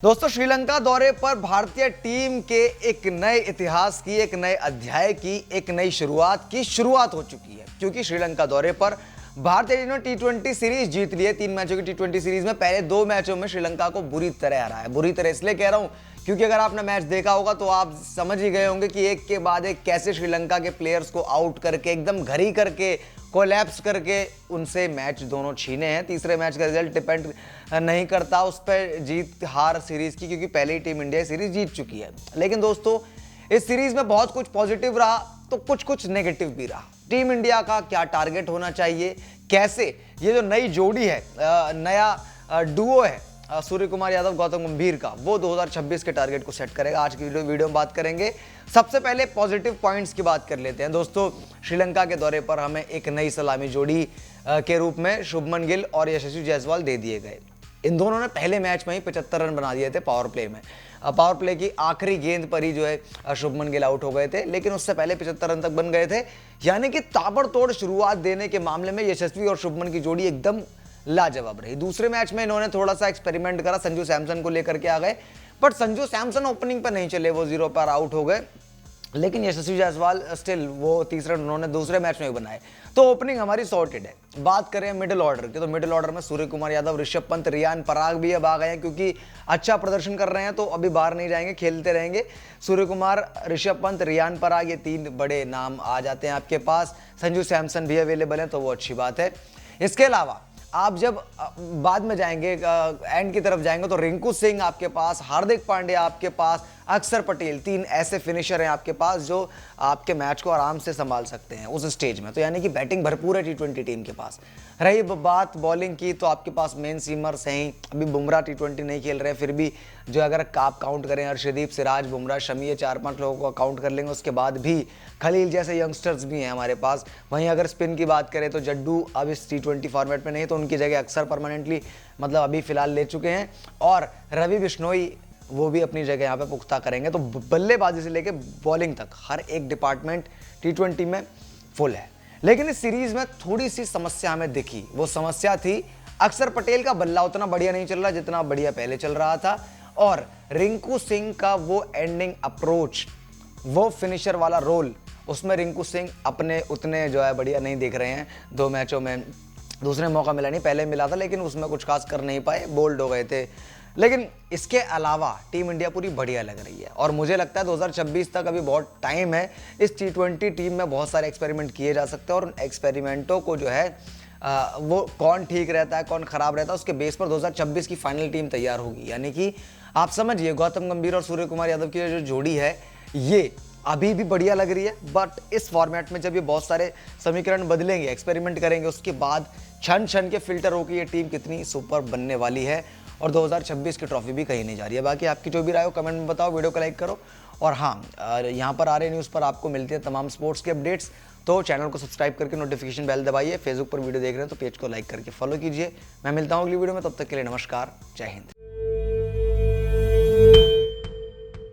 दोस्तों, श्रीलंका दौरे पर भारतीय टीम के एक नए इतिहास की, एक नए अध्याय की, एक नई शुरुआत हो चुकी है। क्योंकि श्रीलंका दौरे पर भारतीय टीम ने टी20 सीरीज जीत ली है। 3 मैचों की टी20 सीरीज में पहले 2 मैचों में श्रीलंका को बुरी तरह हराया है। बुरी तरह इसलिए कह रहा हूं क्योंकि अगर आपने मैच देखा होगा तो आप समझ ही गए होंगे कि एक के बाद एक कैसे श्रीलंका के प्लेयर्स को आउट करके, एकदम घरी करके, कोलैप्स करके उनसे मैच दोनों छीने हैं। तीसरे मैच का रिजल्ट डिपेंड नहीं करता उस पर जीत हार सीरीज की, क्योंकि पहले ही टीम इंडिया सीरीज जीत चुकी है। लेकिन दोस्तों, इस सीरीज में बहुत कुछ पॉजिटिव रहा तो कुछ नेगेटिव भी रहा। टीम इंडिया का क्या टारगेट होना चाहिए, कैसे ये जो नई जोड़ी है, नया डुओ है सूर्य कुमार यादव गौतम गंभीर का, वो 2026 के टारगेट को सेट करेगा। आज की वीडियो में बात करेंगे। सबसे पहले पॉजिटिव पॉइंट्स की बात कर लेते हैं। दोस्तों, श्रीलंका के दौरे पर हमें एक नई सलामी जोड़ी के रूप में शुभमन गिल और यशस्वी जायसवाल दे दिए गए। इन दोनों ने पहले मैच में ही 75 रन बना दिए थे पावर प्ले में। पावर प्ले की आखिरी गेंद पर ही जो है शुभमन गिल आउट हो गए थे, लेकिन उससे पहले 75 रन तक बन गए थे। यानी कि ताबड़तोड़ शुरुआत देने के मामले में यशस्वी और शुभमन की जोड़ी एकदम लाजवाब रही। दूसरे मैच में इन्होंने थोड़ा सा एक्सपेरिमेंट करा, संजू सैमसन को लेकर के आ गए, बट संजू सैमसन ओपनिंग पर नहीं चले, वो 0 पर आउट हो गए। लेकिन यशस्वी जायसवाल स्टिल वो 30 रन उन्होंने दूसरे मैच में बनाए। तो ओपनिंग हमारी सॉर्टेड है। बात करें मिडिल ऑर्डर की, तो मिडिल ऑर्डर में सूर्य कुमार यादव, ऋषभ पंत, रियान पराग भी अब आ गए हैं, क्योंकि अच्छा प्रदर्शन कर रहे हैं तो अभी बाहर नहीं जाएंगे, खेलते रहेंगे। सूर्य कुमार, ऋषभ पंत, रियान पराग, ये 3 बड़े नाम आ जाते हैं आपके पास। संजू सैमसन भी अवेलेबल है तो वो अच्छी बात है। इसके अलावा आप जब बाद में जाएंगे, एंड की तरफ जाएंगे, तो रिंकू सिंह आपके पास, हार्दिक पांड्या आपके पास, अक्षर पटेल, 3 ऐसे फिनिशर हैं आपके पास जो आपके मैच को आराम से संभाल सकते हैं उस स्टेज में। तो यानी कि बैटिंग भरपूर है टी20 टीम के पास। रही बात बॉलिंग की, तो आपके पास मेन सीमर्स हैं। अभी बुमराह टी20 नहीं खेल रहे, फिर भी जो अगर आप काउंट करें अर्शदीप, सिराज, बुमराह, शमी, 4-5 लोगों को काउंट कर लेंगे, उसके बाद भी खलील जैसे यंगस्टर्स भी हैं हमारे पास। वहीं अगर स्पिन की बात करें तो जड्डू अब इस टी20 फॉर्मेट में नहीं, तो उनकी जगह अक्सर परमानेंटली मतलब अभी फिलहाल ले चुके हैं। और रवि बिश्नोई, वो भी अपनी जगह यहाँ पे पुख्ता करेंगे। तो बल्लेबाजी से लेके बॉलिंग तक हर एक डिपार्टमेंट टी20 में फुल है। लेकिन इस सीरीज में थोड़ी सी समस्या हमें दिखी। वो समस्या थी अक्षर पटेल का बल्ला उतना बढ़िया नहीं चल रहा जितना बढ़िया पहले चल रहा था, और रिंकू सिंह का वो एंडिंग अप्रोच, वो फिनिशर वाला रोल, उसमें रिंकू सिंह अपने उतने जो है बढ़िया नहीं दिख रहे हैं। 2 मैचों में दूसरे मौका मिला नहीं, पहले मिला था लेकिन उसमें कुछ खास कर नहीं पाए, बोल्ड हो गए थे। लेकिन इसके अलावा टीम इंडिया पूरी बढ़िया लग रही है, और मुझे लगता है 2026 तक अभी बहुत टाइम है। इस टी20 टीम में बहुत सारे एक्सपेरिमेंट किए जा सकते हैं, और उन एक्सपेरिमेंटों को जो है वो कौन ठीक रहता है, कौन खराब रहता है, उसके बेस पर 2026 की फाइनल टीम तैयार होगी। यानी कि आप समझिए, गौतम गंभीर और सूर्य कुमार यादव की जो जोड़ी है, ये अभी भी बढ़िया लग रही है। बट इस फॉर्मेट में जब ये बहुत सारे समीकरण बदलेंगे, एक्सपेरिमेंट करेंगे, उसके बाद छन छन के फिल्टर होकर ये टीम कितनी सुपर बनने वाली है, और 2026 की ट्रॉफी भी कहीं नहीं जा रही है। बाकी आपकी जो भी राय हो कमेंट में बताओ, वीडियो को लाइक करो। और हाँ, यहाँ पर आ रहे न्यूज़ पर आपको मिलती है तमाम स्पोर्ट्स के अपडेट्स, तो चैनल को सब्सक्राइब करके नोटिफिकेशन बेल दबाइए। फेसबुक पर वीडियो देख रहे हैं तो पेज को लाइक करके फॉलो कीजिए। मैं मिलता हूँ अगली वीडियो में, तब तक के लिए नमस्कार, जय हिंद।